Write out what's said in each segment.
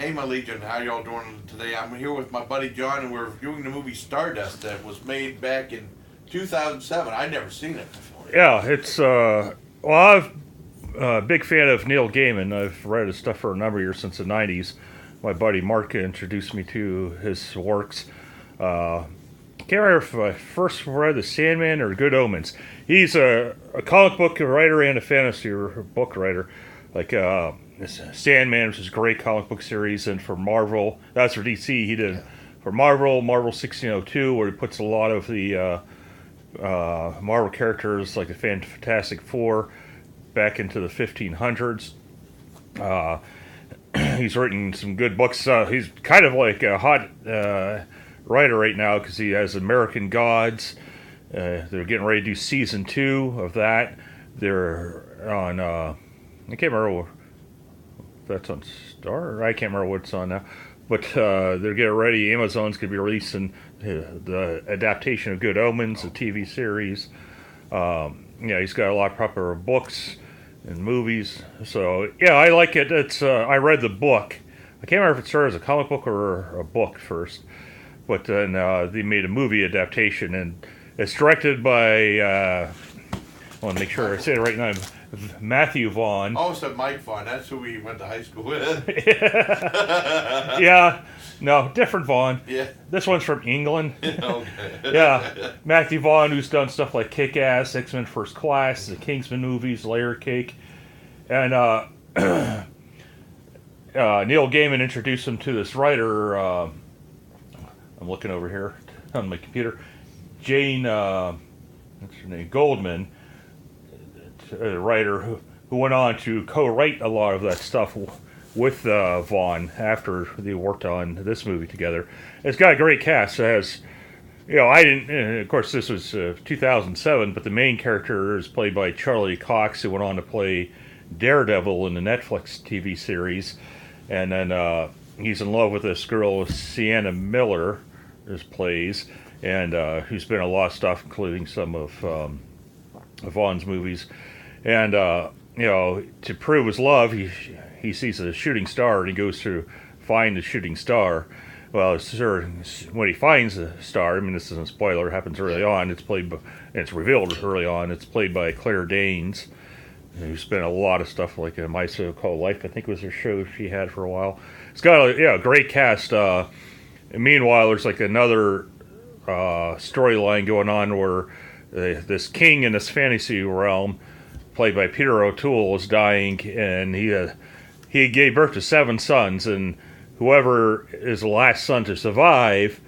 Hey, my Legion, how y'all doing today? I'm here with my buddy John, and we're viewing the movie Stardust that was made back in 2007. I'd never seen it before. Yeah, it's well, I'm a big fan of Neil Gaiman. I've read his stuff for a number of years since the '90s. My buddy Mark introduced me to his works. Can't remember if I first read The Sandman or Good Omens. He's a comic book writer and a fantasy book writer. Like Sandman, which is a great comic book series, and for Marvel, that's for DC. He did for Marvel 1602, where he puts a lot of the Marvel characters like the Fantastic Four back into the 1500s. He's written some good books. He's kind of like a hot writer right now because he has American Gods. They're getting ready to do season 2 of that. They're on, I can't remember if that's on Star. I can't remember what it's on now. But they're getting ready. Amazon's going to be releasing the adaptation of Good Omens, the TV series. He's got a lot of popular books and movies. So, yeah, I like it. It's I read the book. I can't remember if it started as a comic book or a book first. But then they made a movie adaptation, and it's directed by, I want to make sure I say it right now, Matthew Vaughn. Oh, so Mike Vaughn. That's who we went to high school with. Yeah. No, different Vaughn. Yeah. This one's from England. Okay. Yeah. Matthew Vaughn, who's done stuff like Kick-Ass, X-Men First Class, the Kingsman movies, Layer Cake. And Neil Gaiman introduced him to this writer, I'm looking over here on my computer, Jane, what's her name, Goldman, a writer who went on to co-write a lot of that stuff with Vaughn after they worked on this movie together. It's got a great cast. It has, of course this was 2007, but the main character is played by Charlie Cox, who went on to play Daredevil in the Netflix TV series. And then he's in love with this girl, Sienna Miller, who plays, and who's been in a lot of stuff, including some of Vaughn's movies. And, to prove his love, he sees a shooting star, and he goes to find the shooting star. Well, when he finds the star, I mean, this isn't a spoiler, it happens early on, it's revealed early on, it's played by Claire Danes, who's been in a lot of stuff like My So-Called Life, I think was her show she had for a while. It's got a great cast. And meanwhile, there's like another storyline going on where this king in this fantasy realm, played by Peter O'Toole, is dying, and he gave birth to 7 sons, and whoever is the last son to survive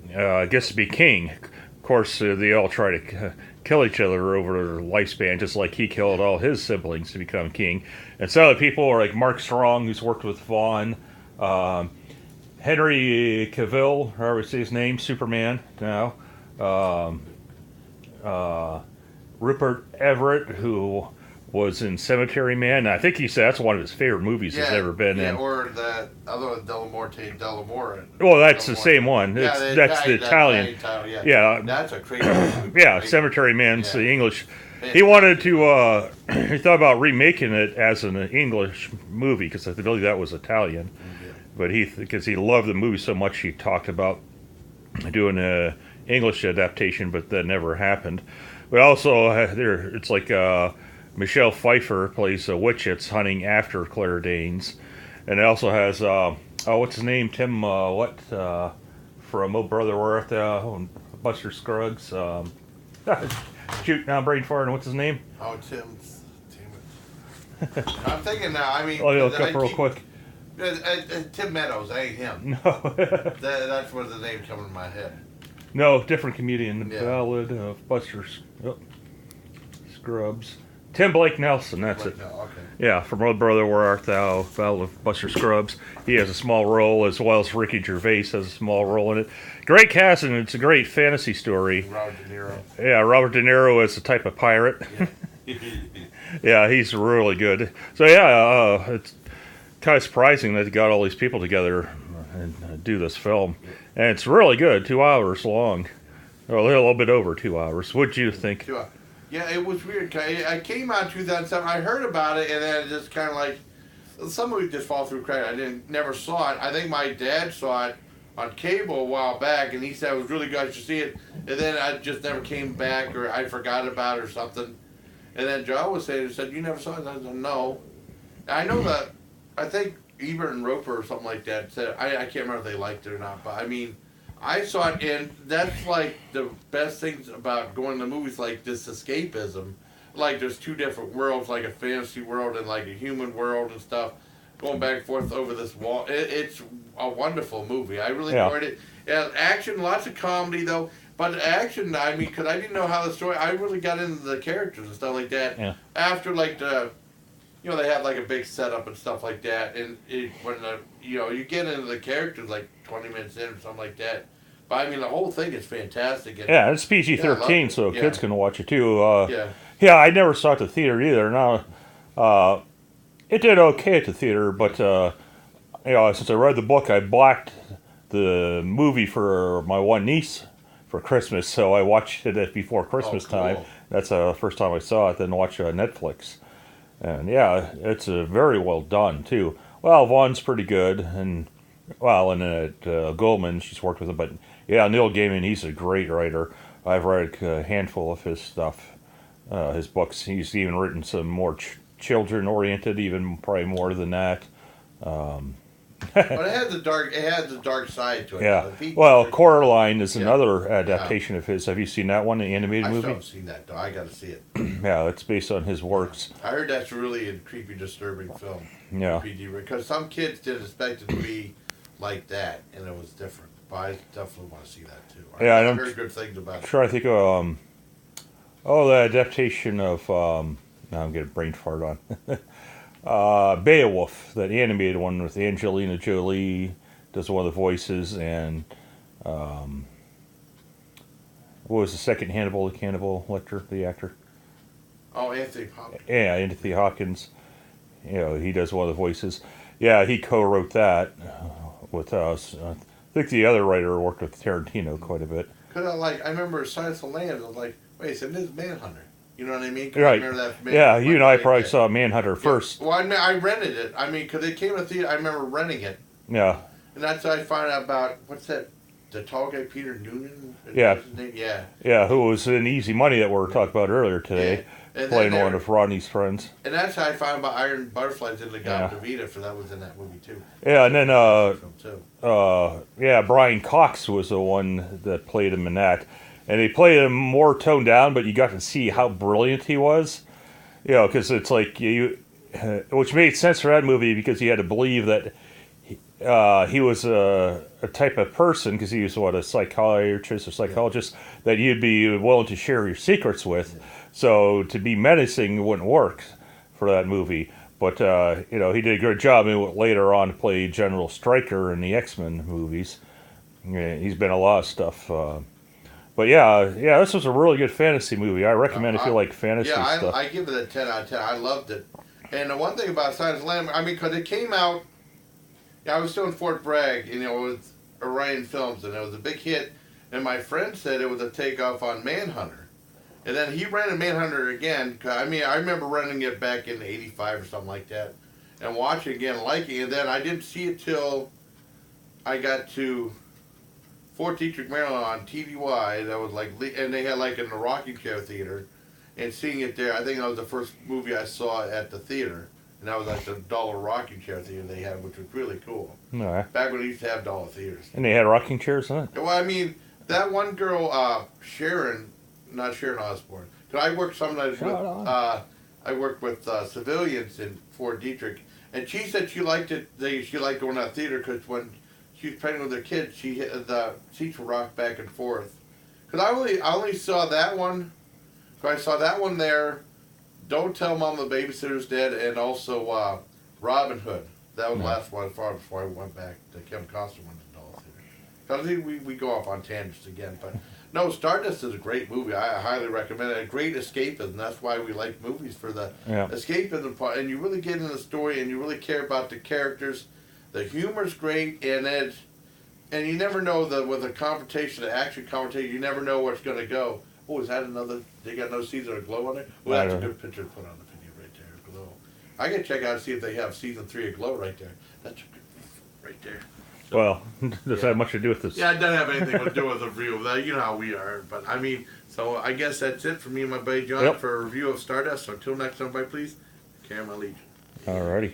gets to be king. Of course, they all try to kill each other over their lifespan, just like he killed all his siblings to become king. And some of the people are like Mark Strong, who's worked with Vaughn, Henry Cavill, however you say his name, Superman now, Rupert Everett, who was in Cemetery Man. And I think he said that's one of his favorite movies he's ever been in. Or the other one, Delamore. Well, that's the same one. That's the Italian. Yeah. That's a crazy movie. Yeah, Cemetery Man's the English. He wanted to, he thought about remaking it as an English movie, because I believe that was Italian. But because he loved the movie so much, he talked about doing an English adaptation, but that never happened. But also, it's like Michelle Pfeiffer plays a witch that's hunting after Claire Danes. And it also has, what's his name? Tim, from Oh Brother, Where Art Thou? Buster Scruggs. Shoot, now I'm brain farting. What's his name? Oh, Tim. I'm thinking now. I mean, I'll look up real quick. Tim Meadows, that ain't him. No. That's where the name's coming in my head. No, different comedian. The Ballad of Buster Scruggs. Tim Blake Nelson, that's it. Okay. Yeah, from Oh Brother, Where Art Thou? Ballad of Buster Scruggs. He has a small role, as well as Ricky Gervais has a small role in it. Great cast, and it's a great fantasy story. Robert De Niro. Yeah, Robert De Niro is a type of pirate. Yeah, yeah, he's really good. So yeah, it's kind of surprising that they got all these people together and do this film. And it's really good, 2 hours long. Or a little bit over 2 hours. What'd you think? 2 hours. Yeah, it was weird. I came out in 2007. I heard about it, and then it just kind of like some movies just fall through crack. Never saw it. I think my dad saw it on cable a while back, and he said it was really good. I should see it, and then I just never came back, or I forgot about it or something. And then Joe was saying, he said, "You never saw it?" I said, "No." I know that. I think Ebert and Roper or something like that said. I can't remember if they liked it or not, but I mean, I saw it, and that's like the best things about going to movies, like this escapism. Like there's two different worlds, like a fantasy world and like a human world and stuff, going back and forth over this wall. It's a wonderful movie. I really enjoyed it. Yeah, action, lots of comedy though. But action, I mean, because I didn't know how the story. I really got into the characters and stuff like that. Yeah. After like they had like a big setup and stuff like that, and when you get into the characters like 20 minutes in or something like that. But I mean, the whole thing is fantastic. And, yeah, it's PG-13, so kids can watch it too. Yeah, I never saw it at the theater either. Now, it did okay at the theater, but since I read the book, I blocked the movie for my one niece for Christmas, so I watched it before Christmas time. That's the first time I saw it. Then watched Netflix, and yeah, it's very well done too. Well, Vaughn's pretty good, and Goldman, she's worked with him, but yeah, Neil Gaiman, he's a great writer. I've read a handful of his stuff. His books. He's even written some more children-oriented, even probably more than that. but it had the dark side to it. Yeah. Well, Coraline is another adaptation of his. Have you seen that one, the animated movie? I still haven't seen that though. I got to see it. Yeah, it's based on his works. I heard that's really a creepy, disturbing film. Yeah. Because some kids didn't expect it to be like that, and it was different. But I definitely want to see that too. I heard good things about it. Sure, I think the adaptation of now I'm getting brain fart on. Beowulf, that animated one with Angelina Jolie does one of the voices, and what was the second Hannibal Lecter, the actor? Oh, Anthony Hopkins. Yeah, Anthony Hopkins. He does one of the voices. Yeah, he co-wrote that with us. I think the other writer worked with Tarantino quite a bit. Cause I remember Silence of the Lambs. I was like, wait, so this is Manhunter. You know what I mean? Right. I remember that Yeah, you and I probably saw Manhunter first. Well, I rented it. I mean, because it came to theater. I remember renting it. Yeah. And that's how I found out about, what's that, the tall guy, Peter Noonan? Yeah. His name? Yeah. Yeah, who was in Easy Money that we were talking about earlier today, playing one of Rodney's friends. And that's how I found about Iron Butterflies in the God Davida, for that was in that movie too. Yeah, and then Brian Cox was the one that played him in that. And they played him more toned down, but you got to see how brilliant he was. Because it's like which made sense for that movie because you had to believe that he was a type of person, because he was a psychiatrist or psychologist that you'd be willing to share your secrets with. So to be menacing wouldn't work for that movie. But he did a good job. And later on, played General Stryker in the X-Men movies. Yeah, he's been in a lot of stuff. But this was a really good fantasy movie. I recommend if you like fantasy stuff. I give it a 10 out of 10. I loved it. And the one thing about Silence of the Lambs, I mean, because it came out, I was still in Fort Bragg, with Orion Films, and it was a big hit. And my friend said it was a takeoff on Manhunter. And then he rented Manhunter again. I remember renting it back in '85 or something like that, and watching it again, liking it. And then I didn't see it till I got to Fort Detrick, Maryland on TVY. That was and they had in the rocking chair theater, and seeing it there, I think that was the first movie I saw at the theater, and that was the dollar rocking chair theater they had, which was really cool. Right. Back when they used to have dollar theaters. And they had rocking chairs in it? Well, I mean, that one girl, not Sharon Osbourne, because I worked sometimes with civilians in Fort Detrick, and she said she liked it. She liked going to the theater because when she was pregnant with her kids, the seats would rock back and forth. Because I only saw that one. So I saw that one there. Don't Tell Mom the Babysitter's Dead, and also Robin Hood. That was the last one far before I went back to Kevin Costner went to Dollar Theater. Because we go off on tangents again, but no, Stardust is a great movie. I highly recommend it. A great escapism. That's why we like movies, for the escapism part. And you really get in the story, and you really care about the characters. The humor's great, and you never know with a confrontation, the action confrontation, you never know where it's going to go. Oh, is that another? They got no Caesar or glow on it. Well, that's a good picture to put on the video right there, glow. I can check out and see if they have season 3 of Glow right there. That's a good right there. So, Well, does that have much to do with this? yeah, it doesn't have anything to do with the review of that. You know how we are. But I mean, so I guess that's it for me and my buddy John Yep. for a review of Stardust. So until next time, everybody, please carry my legion. Alrighty.